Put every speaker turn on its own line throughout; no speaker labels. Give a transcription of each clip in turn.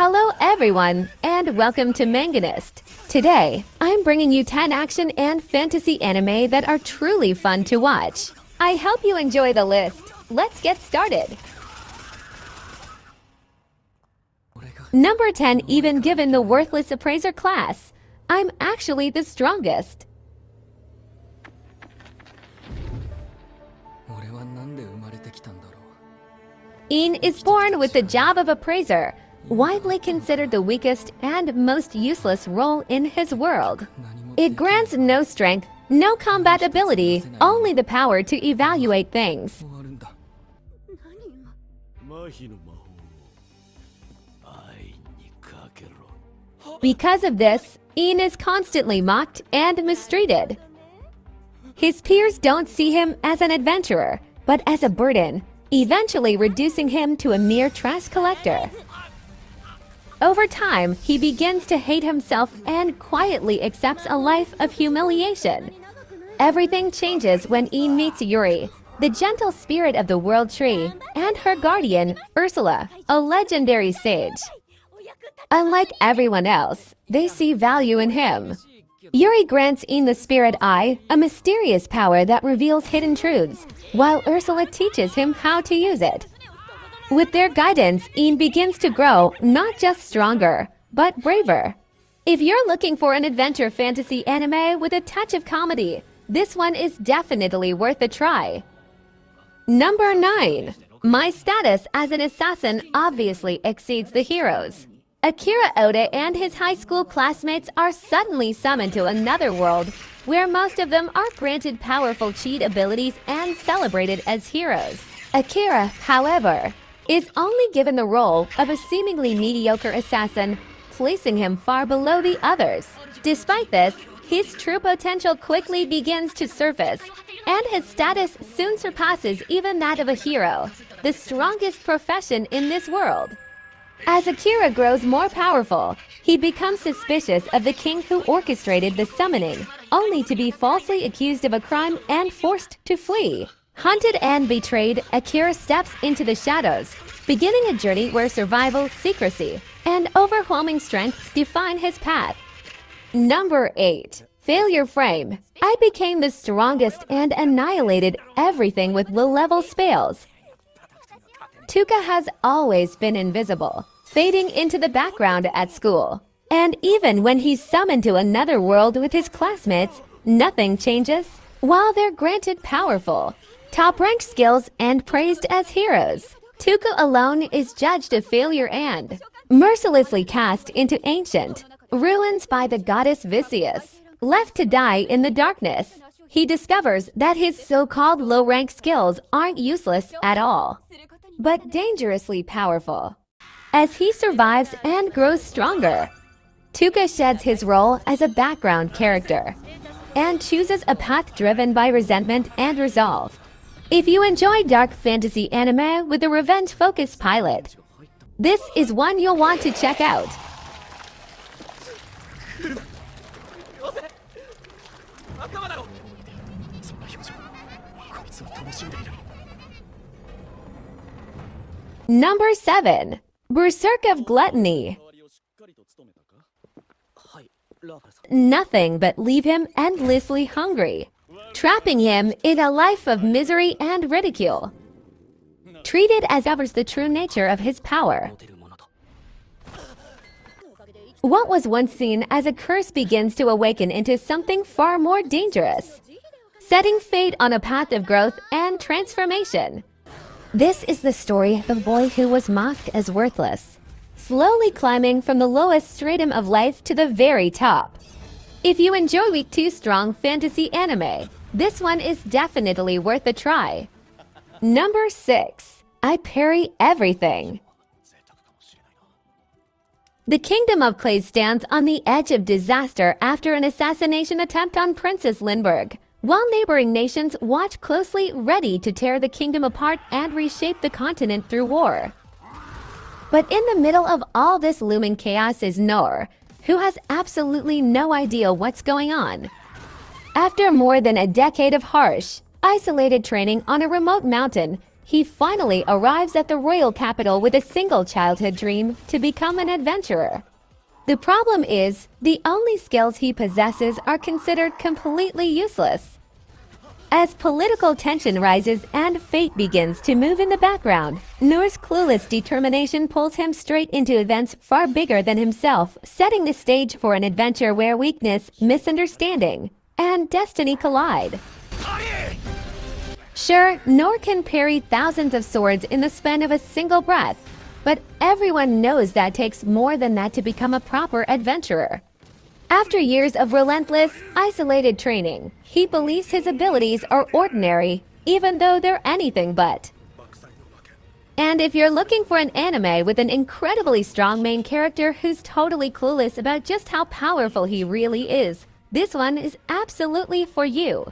Hello everyone, and welcome to Manganest. Today, I'm bringing you 10 action and fantasy anime that are truly fun to watch. I hope you enjoy the list. Let's get started. Number 10, even given the worthless appraiser class, I'm actually the strongest. In is born with the job of appraiser, widely considered the weakest and most useless role in his world. It grants no strength, no combat ability, only the power to evaluate things. Because of this, Ian is constantly mocked and mistreated. His peers don't see him as an adventurer, but as a burden, eventually reducing him to a mere trash collector. Over time, he begins to hate himself and quietly accepts a life of humiliation. Everything changes when Ian meets Yuri, the gentle spirit of the World Tree, and her guardian, Ursula, a legendary sage. Unlike everyone else, they see value in him. Yuri grants Ian the Spirit Eye, a mysterious power that reveals hidden truths, while Ursula teaches him how to use it. With their guidance, Ian begins to grow not just stronger, but braver. If you're looking for an adventure fantasy anime with a touch of comedy, this one is definitely worth a try. Number 9. My status as an assassin obviously exceeds the hero's. Akira Oda and his high school classmates are suddenly summoned to another world, where most of them are granted powerful cheat abilities and celebrated as heroes. Akira, however, is only given the role of a seemingly mediocre assassin, placing him far below the others. Despite this, his true potential quickly begins to surface, and his status soon surpasses even that of a hero, the strongest profession in this world. As Akira grows more powerful, he becomes suspicious of the king who orchestrated the summoning, only to be falsely accused of a crime and forced to flee. Hunted and betrayed, Akira steps into the shadows, beginning a journey where survival, secrecy, and overwhelming strength define his path. Number 8. Failure Frame. I became the strongest and annihilated everything with low-level spells. Tuka has always been invisible, fading into the background at school. And even when he's summoned to another world with his classmates, nothing changes. While they're granted powerful, top-ranked skills and praised as heroes, Tuka alone is judged a failure and mercilessly cast into ancient ruins by the goddess Vicious. Left to die in the darkness, he discovers that his so-called low-rank skills aren't useless at all, but dangerously powerful. As he survives and grows stronger, Tuka sheds his role as a background character and chooses a path driven by resentment and resolve. If you enjoy dark fantasy anime with a revenge-focused pilot, this is one you'll want to check out. Number 7. Berserk of Gluttony. Nothing but leave him endlessly hungry, trapping him in a life of misery and ridicule. Treated as covers the true nature of his power. What was once seen as a curse begins to awaken into something far more dangerous, setting fate on a path of growth and transformation. This is the story of a boy who was mocked as worthless, slowly climbing from the lowest stratum of life to the very top. If you enjoy weak 2 strong fantasy anime, this one is definitely worth a try. Number 6. I Parry Everything. The Kingdom of Clay stands on the edge of disaster after an assassination attempt on Princess Lindbergh, while neighboring nations watch closely, ready to tear the kingdom apart and reshape the continent through war. But in the middle of all this looming chaos is Noor, who has absolutely no idea what's going on. After more than a decade of harsh, isolated training on a remote mountain, he finally arrives at the royal capital with a single childhood dream to become an adventurer. The problem is, the only skills he possesses are considered completely useless. As political tension rises and fate begins to move in the background, Noor's clueless determination pulls him straight into events far bigger than himself, setting the stage for an adventure where weakness, misunderstanding, and destiny collide. Sure, Noor can parry thousands of swords in the span of a single breath, but everyone knows that takes more than that to become a proper adventurer. After years of relentless, isolated training, he believes his abilities are ordinary, even though they're anything but. And if you're looking for an anime with an incredibly strong main character who's totally clueless about just how powerful he really is, this one is absolutely for you.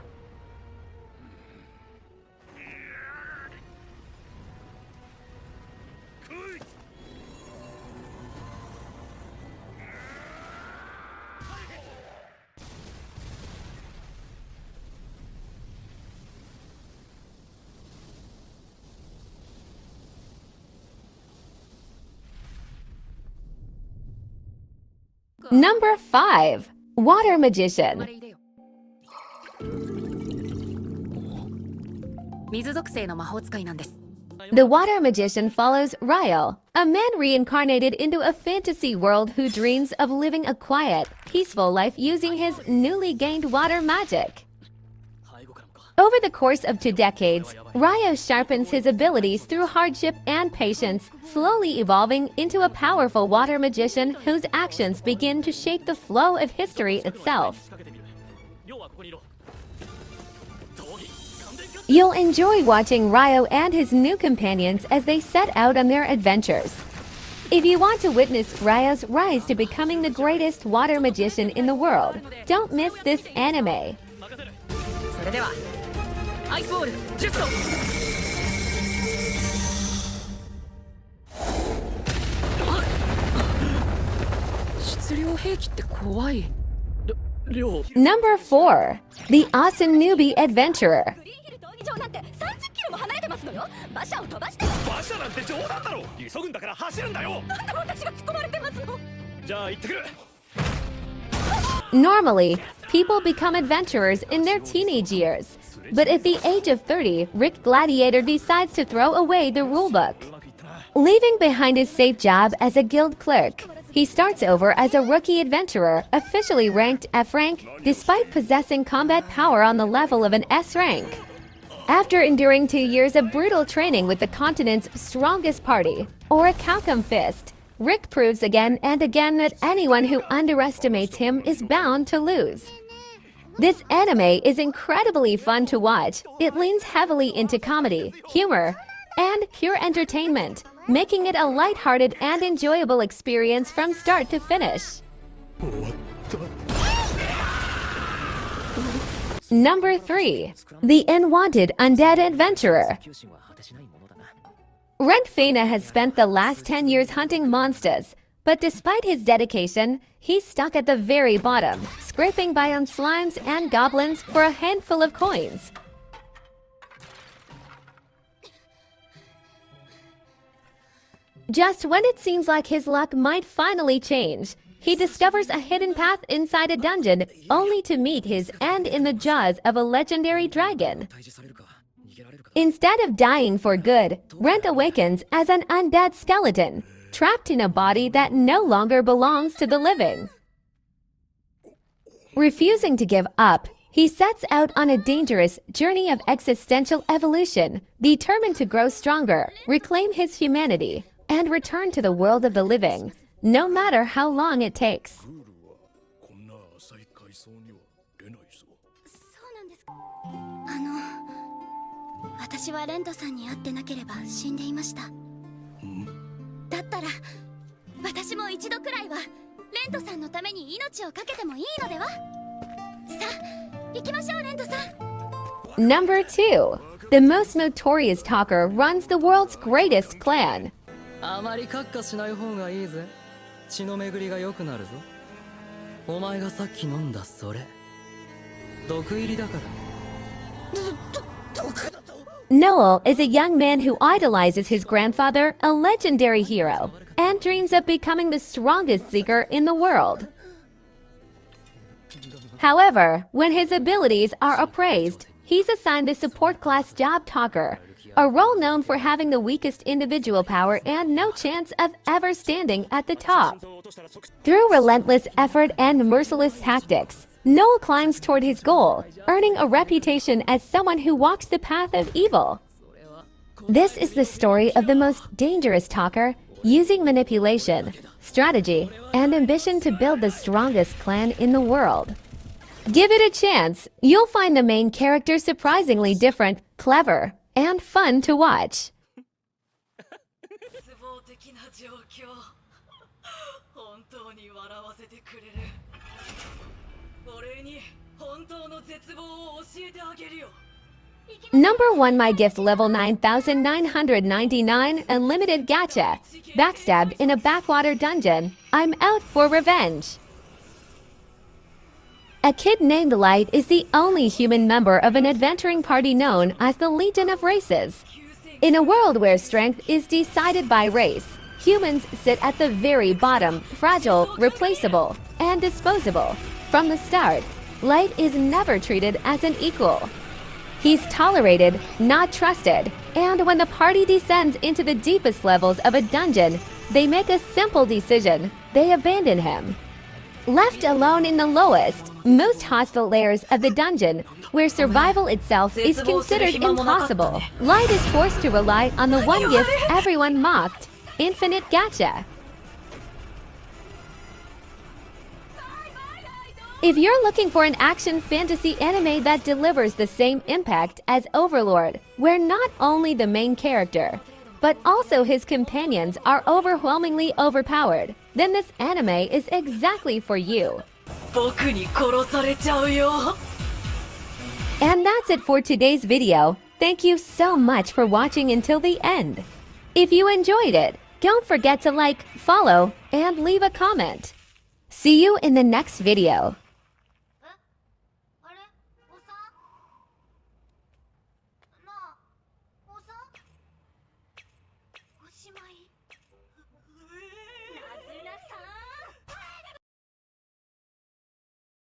Number 5. Water Magician. The Water Magician follows Ryo, a man reincarnated into a fantasy world who dreams of living a quiet, peaceful life using his newly gained water magic. Over the course of 2 decades, Ryo sharpens his abilities through hardship and patience, slowly evolving into a powerful water magician whose actions begin to shape the flow of history itself. You'll enjoy watching Ryo and his new companions as they set out on their adventures. If you want to witness Ryo's rise to becoming the greatest water magician in the world, don't miss this anime. Number 4. The Awesome Newbie Adventurer. Normally, people become adventurers in their teenage years. But at the age of 30, Rick Gladiator decides to throw away the rulebook. Leaving behind his safe job as a guild clerk, he starts over as a rookie adventurer, officially ranked F rank, despite possessing combat power on the level of an S rank. After enduring 2 years of brutal training with the continent's strongest party, or a Calcum Fist, Rick proves again and again that anyone who underestimates him is bound to lose. This anime is incredibly fun to watch. It leans heavily into comedy, humor, and pure entertainment, making it a lighthearted and enjoyable experience from start to finish. Number 3. The Unwanted Undead Adventurer. Rent Fena has spent the last 10 years hunting monsters, but despite his dedication, he's stuck at the very bottom, scraping by on slimes and goblins for a handful of coins. Just when it seems like his luck might finally change, he discovers a hidden path inside a dungeon, only to meet his end in the jaws of a legendary dragon. Instead of dying for good, Rent awakens as an undead skeleton, trapped in a body that no longer belongs to the living. Refusing to give up, he sets out on a dangerous journey of existential evolution, determined to grow stronger, reclaim his humanity, and return to the world of the living, no matter how long it takes. Number 2. The most notorious talker runs the world's greatest clan. Noel is a young man who idolizes his grandfather, a legendary hero, and dreams of becoming the strongest seeker in the world. However, when his abilities are appraised, he's assigned the support class job talker, a role known for having the weakest individual power and no chance of ever standing at the top. Through relentless effort and merciless tactics, Noel climbs toward his goal, earning a reputation as someone who walks the path of evil. This is the story of the most dangerous talker, using manipulation, strategy, and ambition to build the strongest clan in the world. Give it a chance. You'll find the main character surprisingly different, clever, and fun to watch. Number 1 My Gift Level 9999 Unlimited Gacha. Backstabbed in a backwater dungeon. I'm out for revenge. A kid named Light is the only human member of an adventuring party known as the Legion of Races. In a world where strength is decided by race, humans sit at the very bottom, fragile, replaceable, and disposable. From the start, Light is never treated as an equal. He's tolerated, not trusted, and when the party descends into the deepest levels of a dungeon, they make a simple decision: they abandon him. Left alone in the lowest, most hostile layers of the dungeon, where survival itself is considered impossible, Light is forced to rely on the one gift everyone mocked: infinite gacha. If you're looking for an action fantasy anime that delivers the same impact as Overlord, where not only the main character, but also his companions are overwhelmingly overpowered, then this anime is exactly for you. And that's it for today's video. Thank you so much for watching until the end. If you enjoyed it, don't forget to like, follow, and leave a comment. See you in the next video.